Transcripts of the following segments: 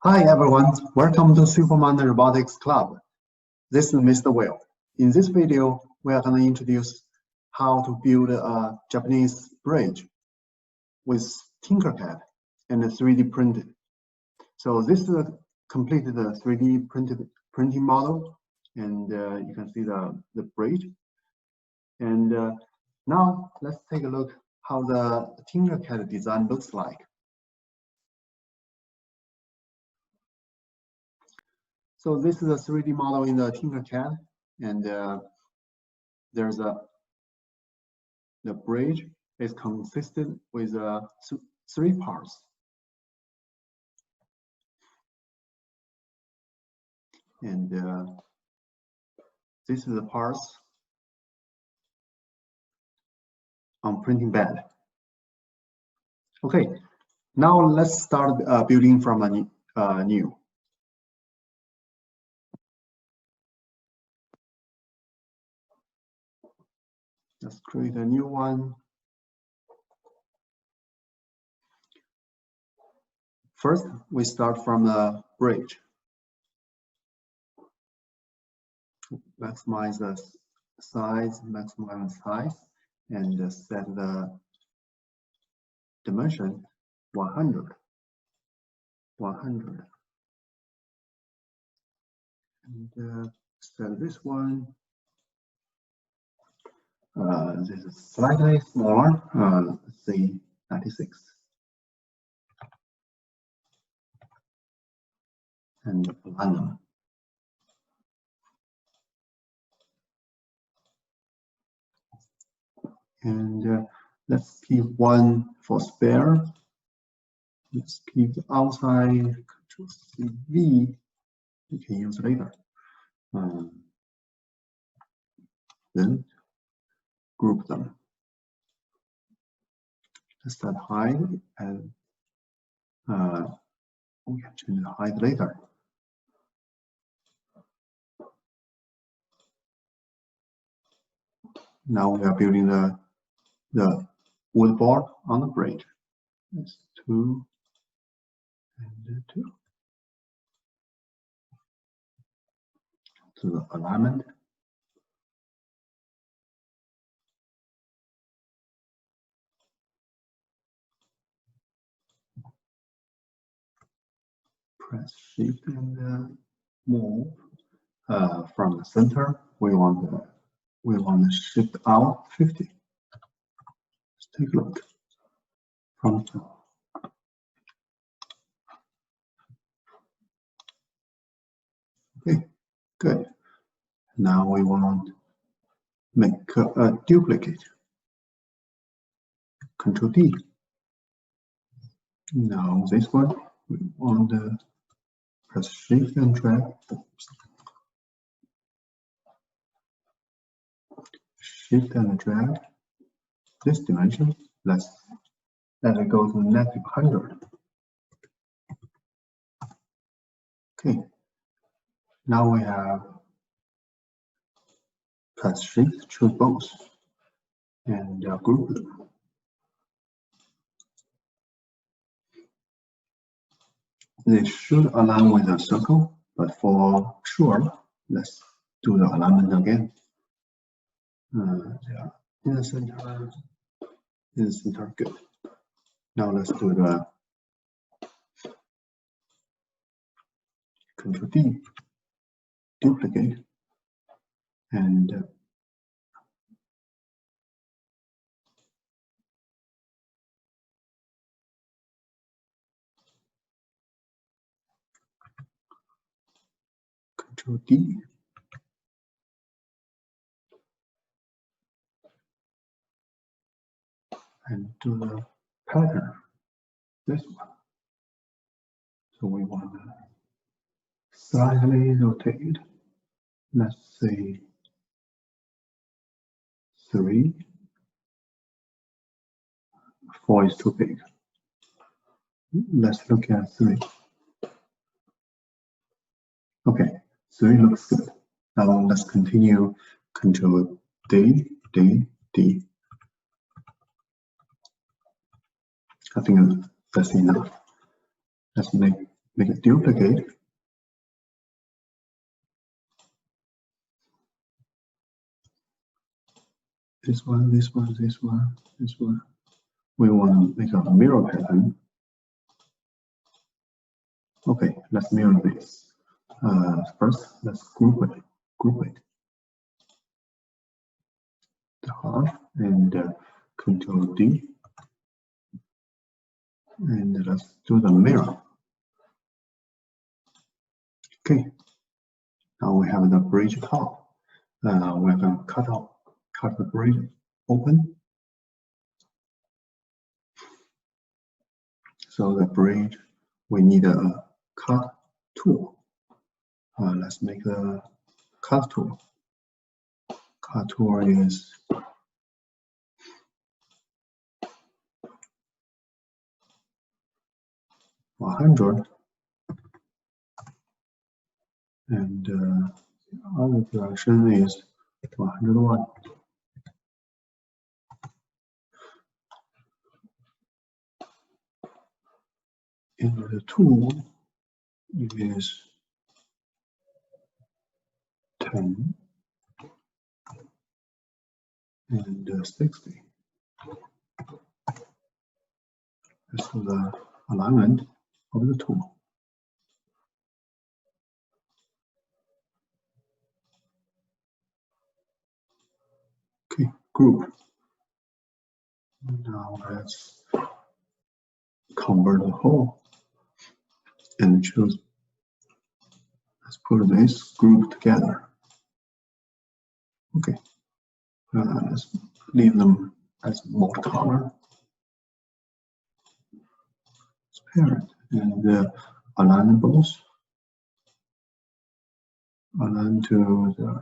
Hi everyone, welcome to Superman Robotics Club. This is Mr. Will. In this video, we are going to introduce how to build a Japanese bridge with TinkerCAD and 3D printed. So this is a completed 3D printing model, and you can see the bridge. And now let's take a look how the TinkerCAD design looks like. So this is a 3D model in the TinkerCAD, and there's the bridge is consistent with 3 parts. And this is the parts on printing bed. Okay, now let's start building from a new. Let's create a new one. First, we start from the bridge. Maximize the size, and set the dimension 100. And set this one. This is slightly smaller, let's say 96. And align them. And let's keep one for spare. Let's keep the outside, Control-C-V, you can use later. Then group them. Let's set height, and we can change the height later. Now we are building the wood board on the bridge. That's 2 and 2. To the alignment. Press Shift and move from the center. We want to shift out 50. Let's take a look from the top. Okay, good. Now we want to make a duplicate. Control-D. Now this one, we want to press Shift and drag. Shift and drag this dimension. Let it go to -100. Okay. Now we have press Shift, choose both, and group them. They should align with a circle, but for sure, let's do the alignment again. Yeah, in the center, good. Now let's do the Control-D, duplicate, and Control-D. And do the pattern, this one. So we want to slightly rotate. Let's say 3. 4 is too big. Let's look at 3. Okay, 3 looks good. Now let's continue. Control-D, D. I think that's enough. Let's make make a duplicate. This one, this one, this one, this one. We want to make a mirror pattern. Okay, let's mirror this. First, let's group it. The half and Control D. And let's do the mirror. Okay, now we have the bridge top. We're going to cut the bridge open. So the bridge, we need a cut tool. Let's make the cut tool. Cut tool is $100, and the other direction is 101. And the tool is 10 and 60. That's the alignment of the tool. Okay, group. Now let's convert the whole and choose. Let's put this group together. Okay, let's leave them as multicolor. Parent and align both. Align to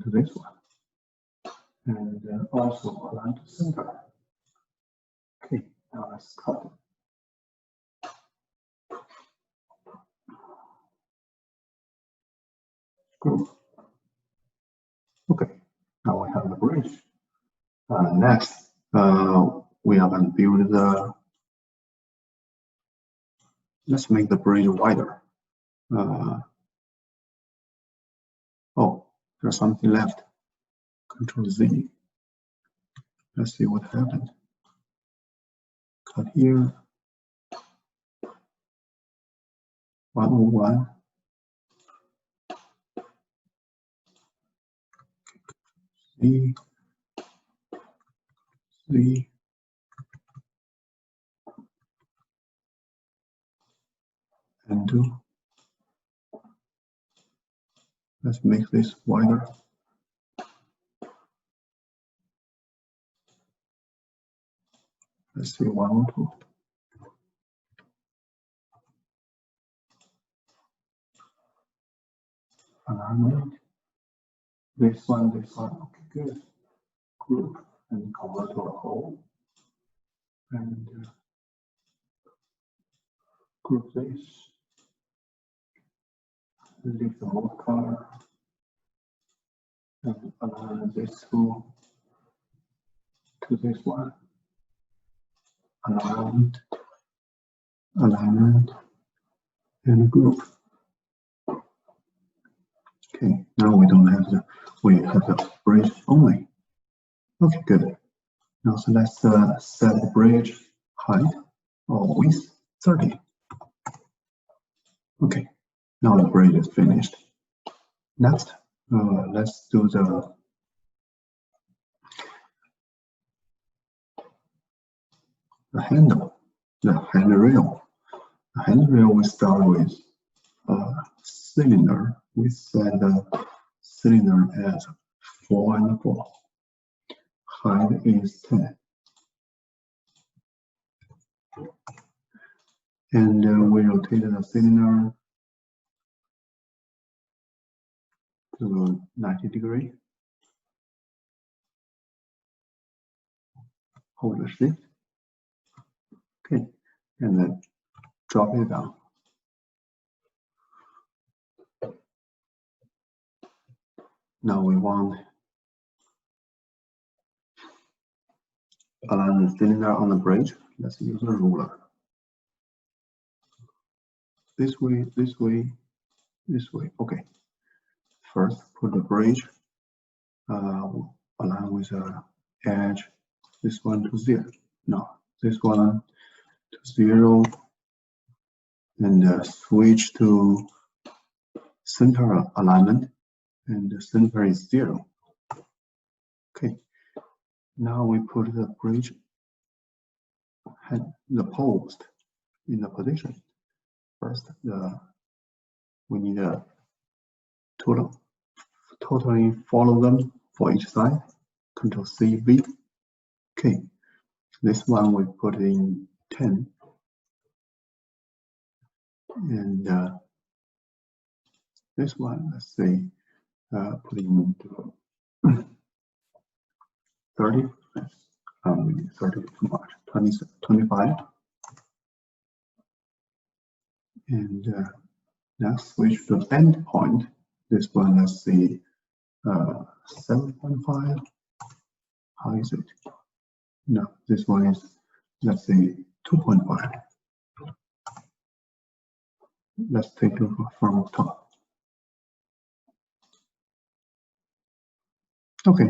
this one, and also align to center. Okay, now let's cut it. Group. Okay, now we have the bridge. Next, we are going to build the. Let's make the bridge wider. Oh, there's something left. Control Z. Let's see what happened. Cut here. 101. Z. And do. Let's make this wider. Let's see 102. Alignment. This one. Okay, good. Group and convert to a whole. And group this. Leave the old color. And align this tool to this one. Alignment, and group. Okay, now we don't have we have the bridge only. Okay, good. Now so let's set the bridge height or width 30. Okay, now the bridge is finished. Next, let's do the handle, the handrail. The handrail we start with a cylinder. We set the cylinder as 4 and 4. Height is 10. And we rotate the cylinder to 90 degrees. Hold the shift. Okay, and then drop it down. Now we want align the cylinder on the bridge. Let's use a ruler. This way, this way, this way. Okay. First, put the bridge align with the edge. This one to 0. No, this one to 0, and switch to center alignment, and the center is 0. Okay. Now we put the bridge the post in the position. First, we need a totally follow them for each side. Control C, V. Okay, this one we put in 10, and this one, let's say, put in 30. We need 30 too much. 20, 25. And now switch to end point. This one, let's see, 7.5. How is it? No, this one is, let's say, 2.5. Let's take a look from top. Okay,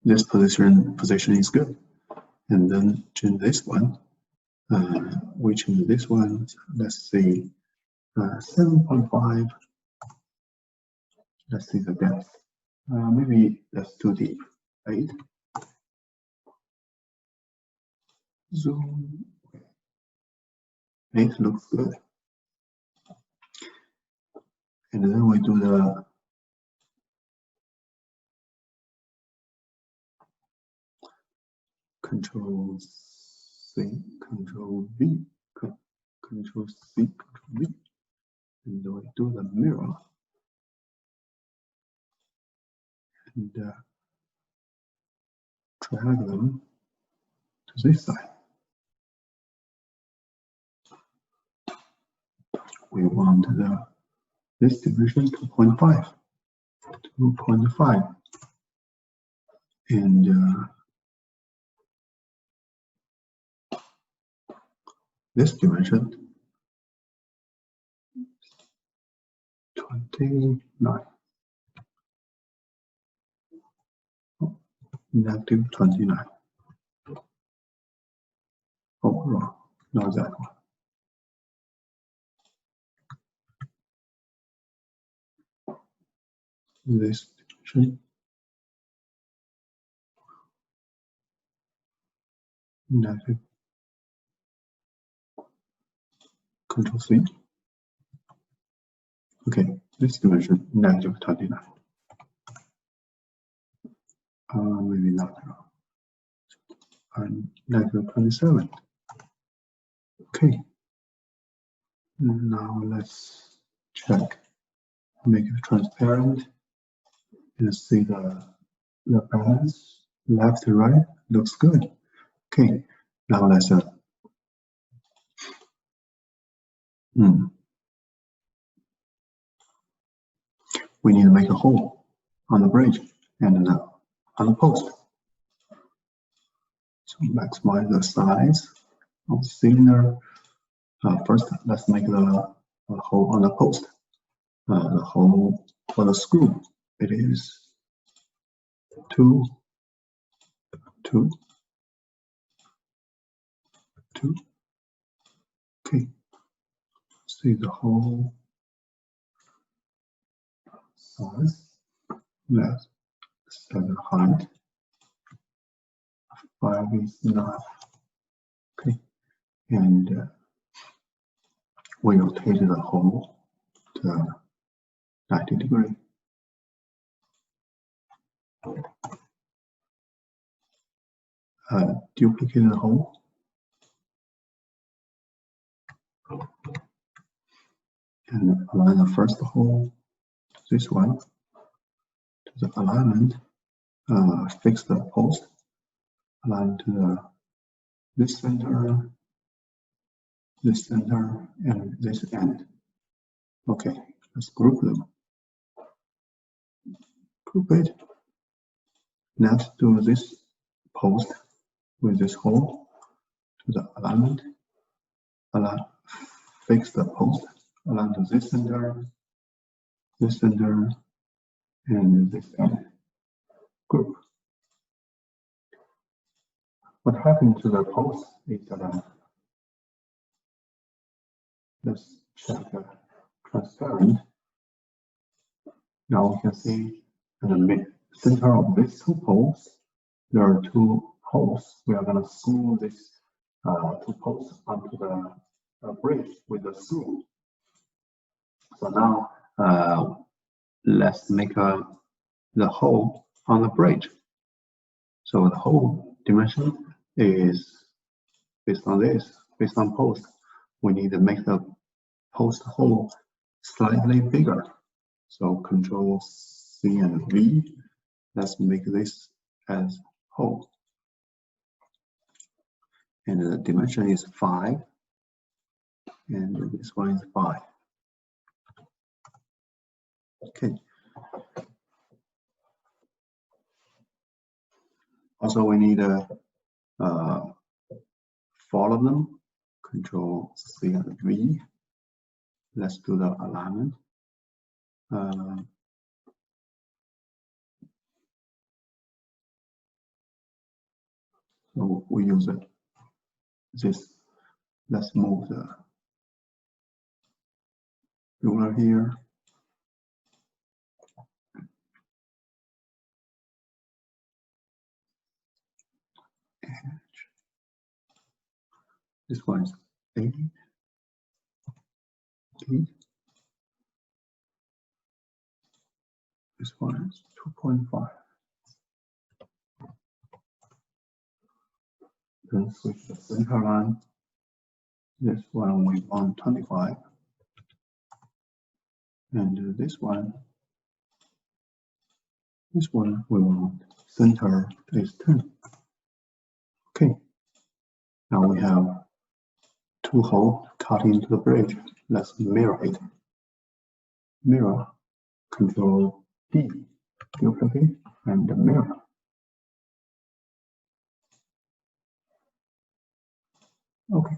this position is good. And then change this one. We change this one. Let's see, 7.5. Let's see the depth. Maybe that's too deep. 8. Zoom. 8 looks good. And then we do the Control C, Control V, Control C, Control V, and we do the mirror, and drag them to this side. We want this division 2.5, 2.5, and this dimension 29. Negative 29. Oh, wrong. Not that one. This dimension negative. Control C. Okay, this dimension negative 29. Maybe not wrong. And negative 27. Okay. Now let's check. Make it transparent and see the balance left to right. Looks good. Okay. Now let's we need to make a hole on the bridge and on the post. So maximize the size of the cylinder. First, let's make the hole on the post. The hole for the screw, it is 2, 2, 2. Okay. See the hole size. Let's set the height. 5 is enough. Okay. And we rotate the hole to 90 degrees. Duplicate the hole. And align the first hole, this one, to the alignment. Fix the post. Align to this center, and this end. Okay, let's group them. Group it. Next, do this post with this hole to the alignment, fix the post, align to this center, and this end group. What happened to the post is that let's check the transparent. Now we can see in the center of these two posts, there are two holes. We are going to screw these two posts onto the bridge with the screw. So now let's make the hole on the bridge. So the hole dimension is based on this, based on post. We need to make the post hole slightly bigger. So Control C and V. Let's make this as hole. And the dimension is 5. And this one is 5. Okay. Also, we need to follow them. Control C and V. Let's do the alignment. So we use this. Let's move the ruler here. This one is 8. This one is 2.5. Then switch the center line. This one we want 25. And this one we want center is 10. Okay. Now we have two holes cut into the bridge. Let's mirror it. Mirror, Control D, duplicate, and mirror. Okay.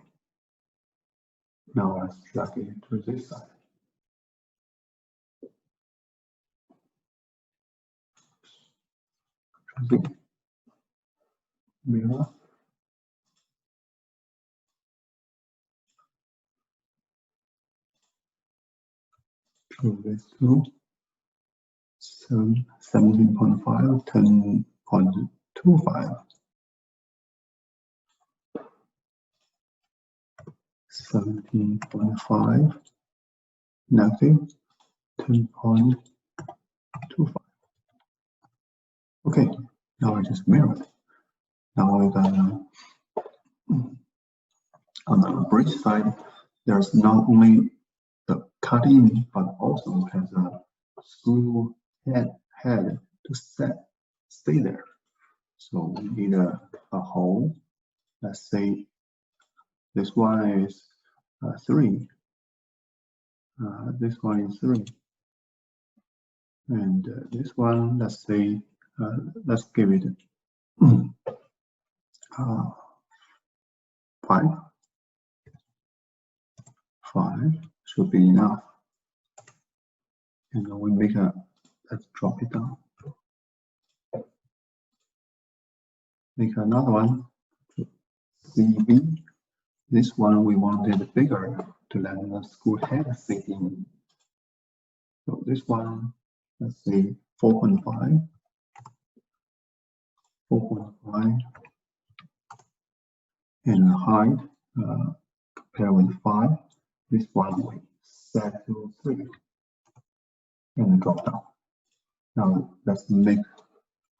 Now let's drag it to this side. Mirror. To this two. 17.5, 10.25. 17.5, negative 10.25. Okay, now I just mirror it. Now we got on the bridge side, there's not only the cut in, but also has a screw head to stay there. So we need a hole. Let's say this one is 3. This one is 3. And this one, let's say, let's give it 5. 5 should be enough. And then we make let's drop it down. Make another one, CV. This one we wanted bigger to let the screw head fit in. So this one, let's say 4.5. 4.5. And height, compare with 5. This one we set to 3. And drop down. Now let's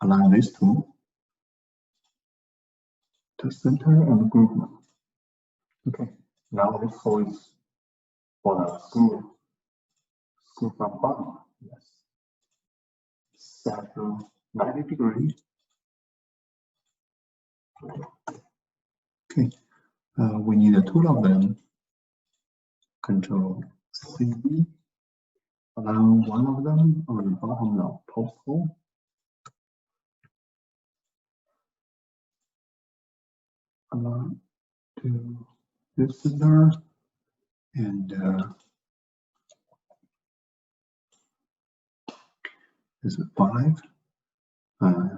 align these two to center and group them. Okay, now this hole is for the screw from bottom. Yes. Set to 90 degrees. Okay, we need a two of them. Control CV. Align one of them on the bottom of post hole. align to this center, and this is 5.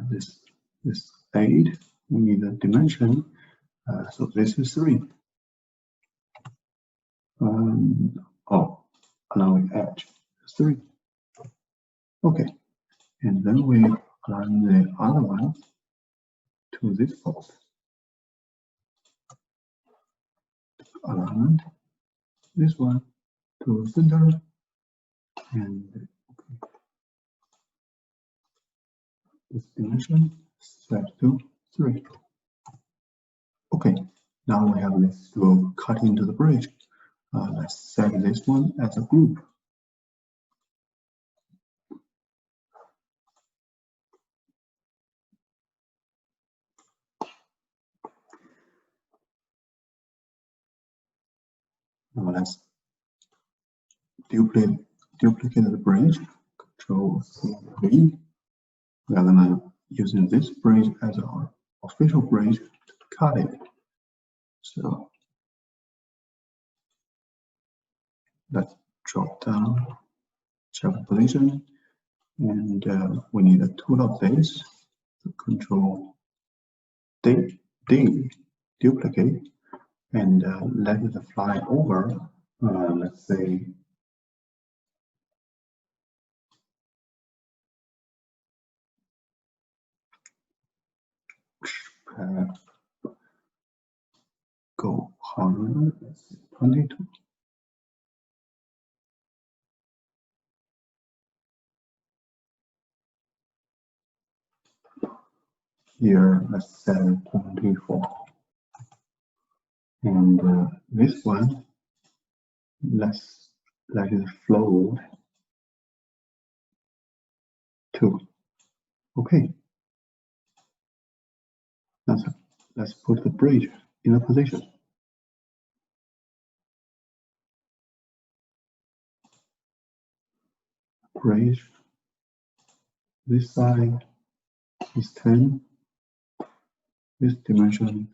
This 8. We need a dimension, so this is 3. Oh, allowing edge 3. Okay, and then we align the other one to this post. Alignment, this one to center, and okay, this dimension set to 3. Okay, now we have this to cut into the bridge. Let's set this one as a group. Now let's duplicate the bridge. Control-C-V. We are gonna using this bridge as our official bridge to cut it. So let's drop down, check position, and we need a tool of this. Control D, duplicate, and let it fly over. Let's say go 100, let's see, 22. Here, let's set 24. And this one, let's let it float to. Okay. Let's put the bridge in a position. Bridge. This side is 10. This dimension.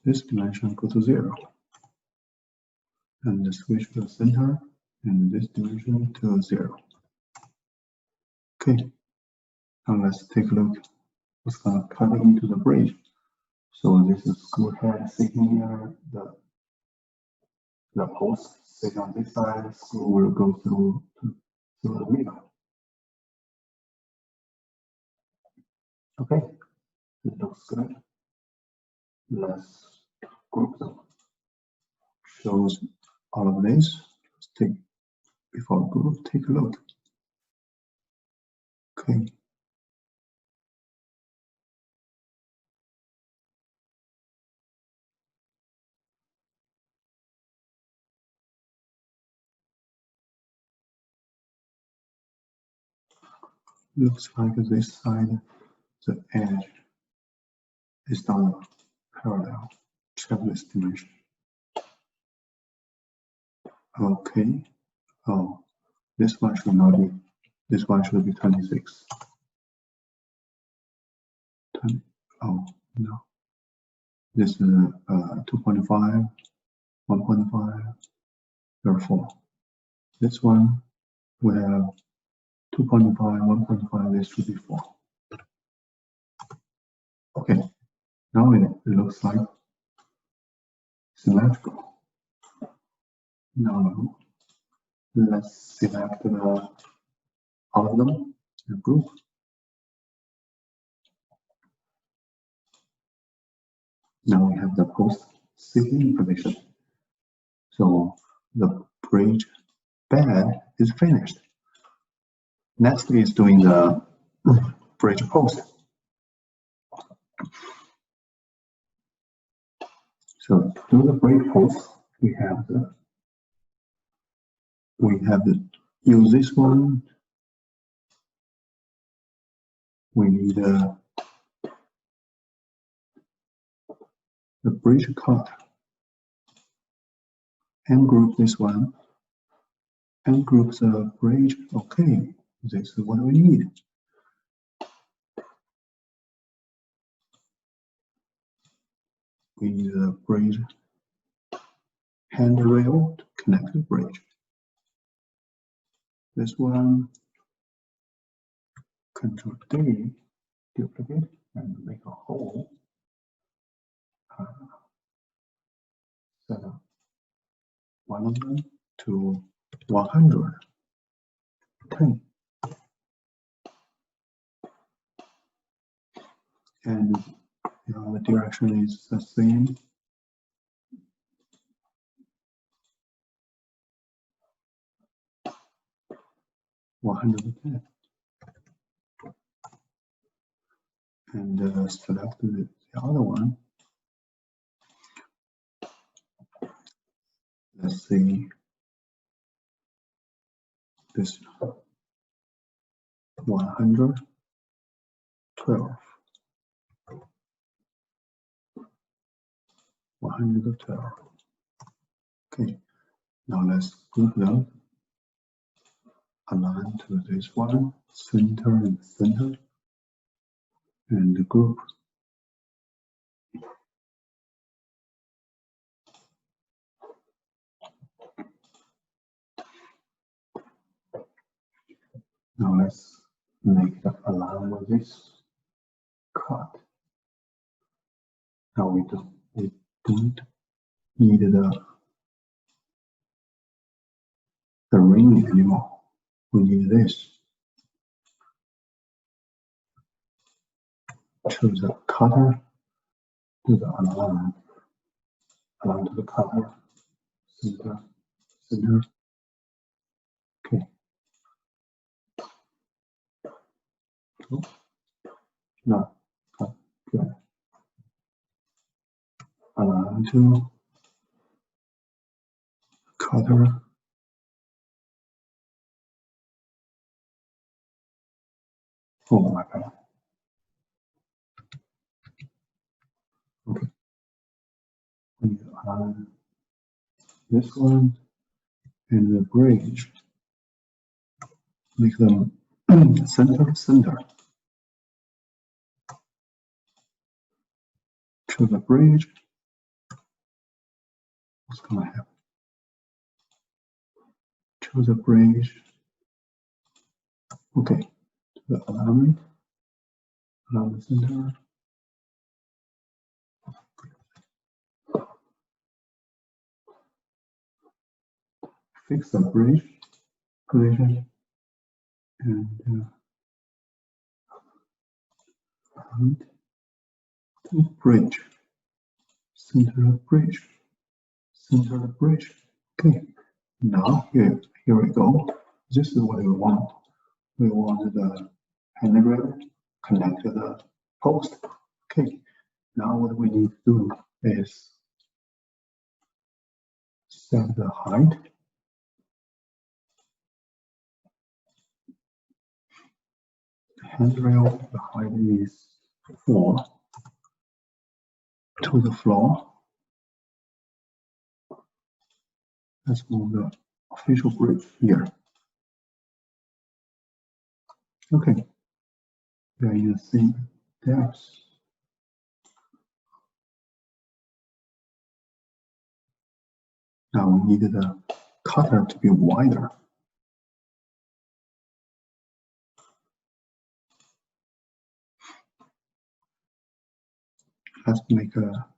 This dimension go to 0. And switch to the center, and this dimension to 0. Okay. Now let's take a look what's gonna cut into the bridge. So this is screw head sitting here, the post sit on this side, screw will go through the middle. Okay, it looks good. Let's group them. Shows all of this. Let's take before group, take a look. Okay. Looks like this side, the edge is not parallel. Check this dimension. Okay. Oh, this one should not be. This one should be 26. 20. Oh no. This is 2.5, 1.5, therefore. This one we have 2.5, 1.5. This should be 4. Okay. Now it looks like symmetrical. Now let's select all of them and group. Now we have the post sitting position. So the bridge bed is finished. Next is doing the bridge post. So to do the bridge post, we have to use this one. We need the bridge cut and group this one and group the bridge. Okay, this is what we need. we need a bridge handrail to connect the bridge. This one, Control D, duplicate and make a hole. Set up one of them to 110. And the direction is the same. $110. And select the other one. Let's see this 112. Okay, now let's group them. Align to this one, center and center, and the group. Now let's make it align with this cut. Now we don't need the ring anymore. We need this. Choose the cutter, do the align to the cutter, center. Okay. No, good. Align to cutter. Oh my God. Okay. We align this one and the bridge. Make them center. To the bridge. What's gonna happen? To the bridge. Okay. To the alignment. Around the center. Fix the bridge position and to bridge, center of bridge. Okay, now here we go. This is what we want. We want the handrail connect to the post. Okay, now what we need to do is set the height. Handrail, the height is 4 to the floor. Let's move the official bridge here. Okay, we are in the same depth. Now we need the cutter to be wider. Let's make a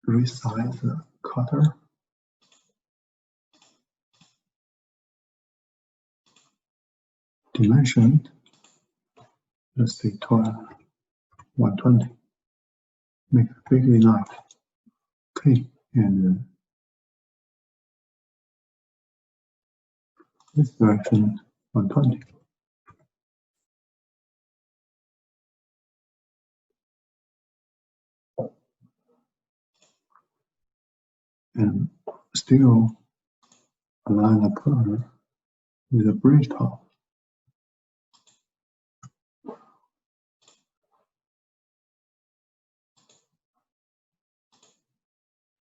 resize the cutter. Dimension, let's say 120. Make it big enough. Okay, and this direction 120. And still align the curve with the bridge top.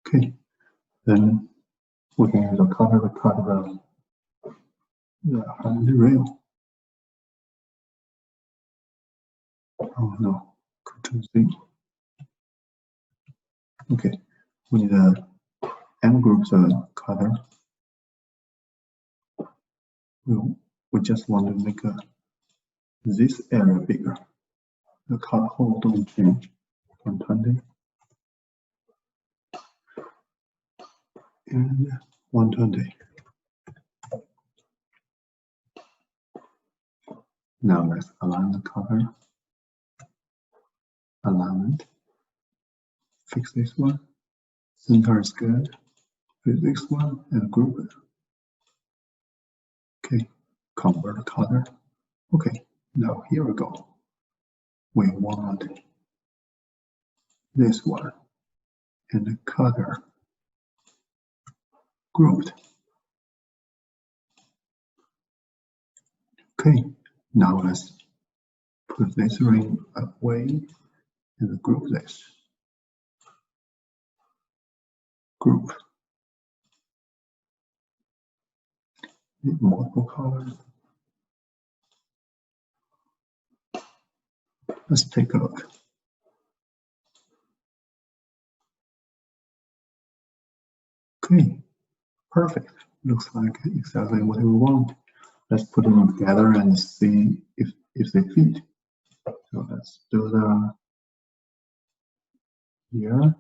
Okay, then we can use a cutter to cut the handrail. Oh no, Control Z. Okay, we need a M group color. We just want to make this area bigger. The color hole don't change. 120 and 120. Now let's align the color. Alignment. Fix this one. Center is good. Fix this one and group it. Okay, convert the color. Okay, now here we go. We want this one and the color grouped. Okay, now let's put this ring away and group this. Group. Need multiple colors. Let's take a look. Okay, perfect. Looks like exactly what we want. Let's put them together and see if they fit. So let's do the here.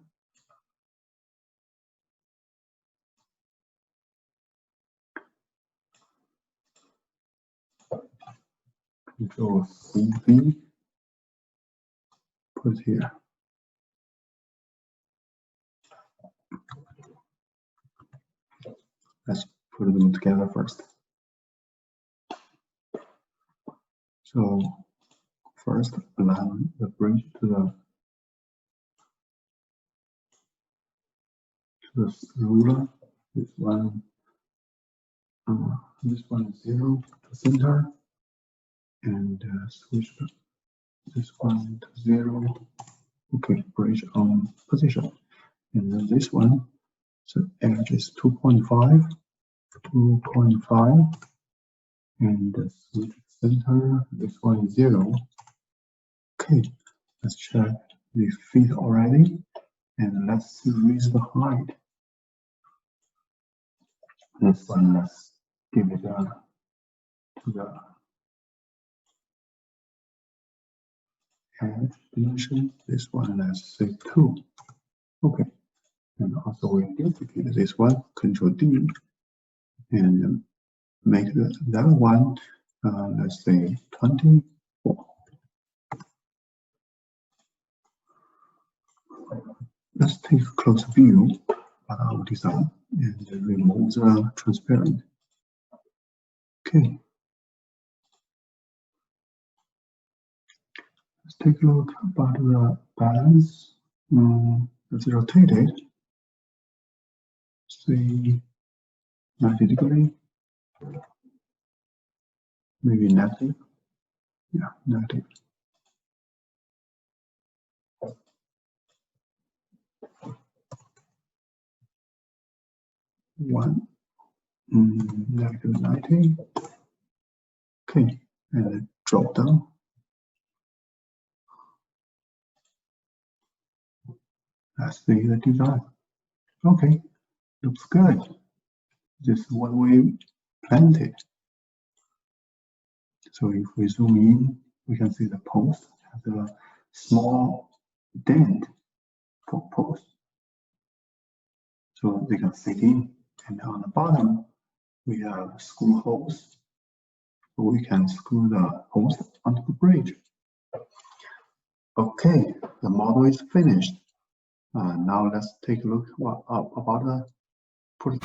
Control CV. Put here. Let's put them together first. So first align the bridge to the ruler. This one is 0 to center, and switch this one to 0. Okay, bridge on position, and then this one, so edge is 2.5, and switch center. This one is 0. Okay, let's check the fit already, and let's raise the height. This one, let's give it to the edge dimension. This one, let's say 2. Okay, and also we duplicate this one, Control D, and make that one, let's say 24. Let's take a close view of our design and remove the transparent. Okay. Let's take a look about the balance. Let's rotate it. Say 90 degrees. Maybe negative. Yeah, negative. Negative 90. Okay, and drop down. Let's see the design. Okay, looks good. This is what we planned it. So if we zoom in, we can see the post has a small dent for post, so they can fit in. And on the bottom, we have screw holes, so we can screw the post onto the bridge. Okay, the model is finished. Now let's take a look about the put.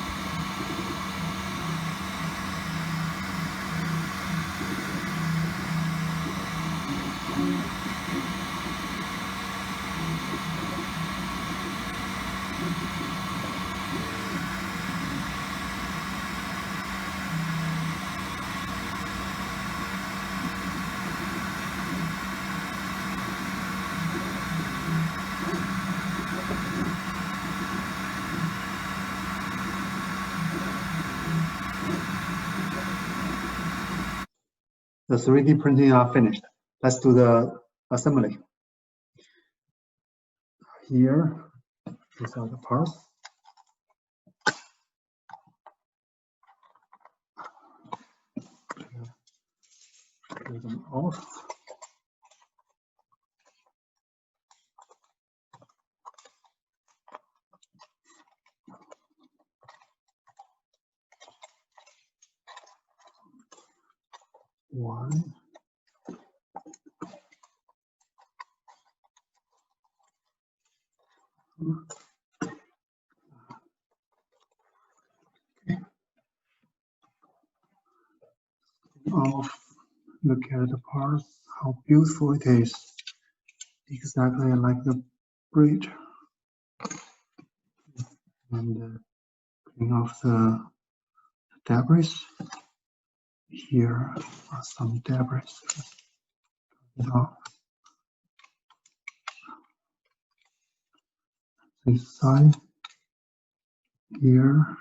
The 3D printing are finished. Let's do the assembly. Here, These are the parts. Clear them off. One. Off. Look at the parts, how beautiful it is. Exactly like the bridge. And clean off the debris. Here are some debris. Now, this side here.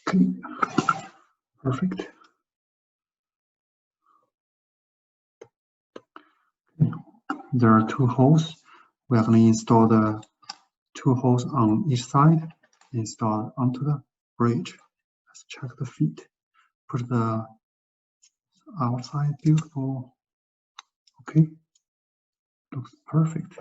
Okay, perfect. Okay. There are two holes. We are going to install the two holes on each side, install onto the bridge. Let's check the feet. Put the outside, beautiful. Okay, looks perfect.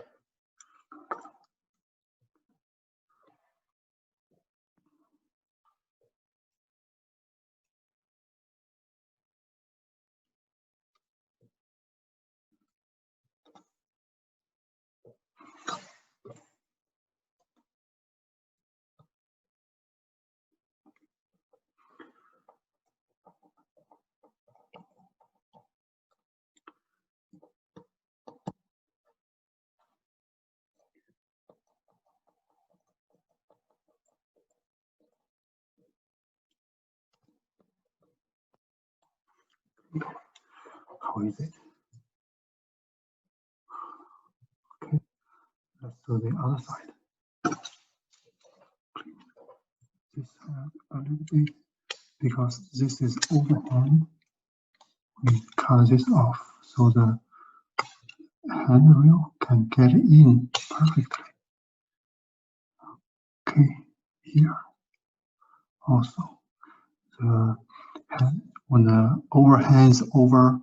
How is it? Okay, let's do the other side. This a little bit, because this is overhang. We cut this off so the handrail can get in perfectly. Okay, here also the hand, when the overhangs over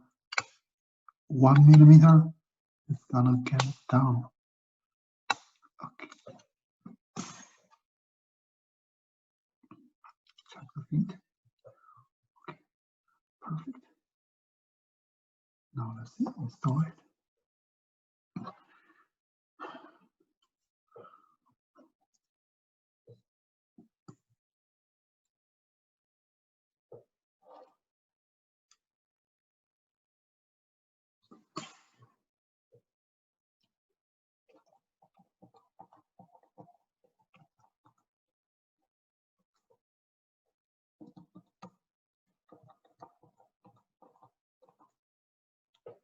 1 millimeter, it's gonna get it down. Okay. Check the feet. Okay, perfect. Now let's install it.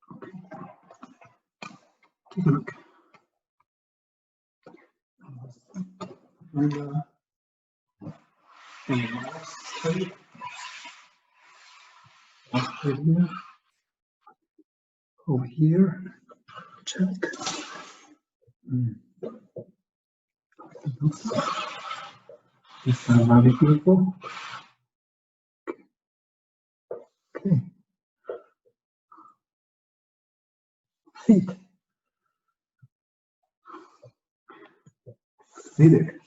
Okay. Take a look. Here, over here, check. It's very beautiful. Okay. Feet. See there.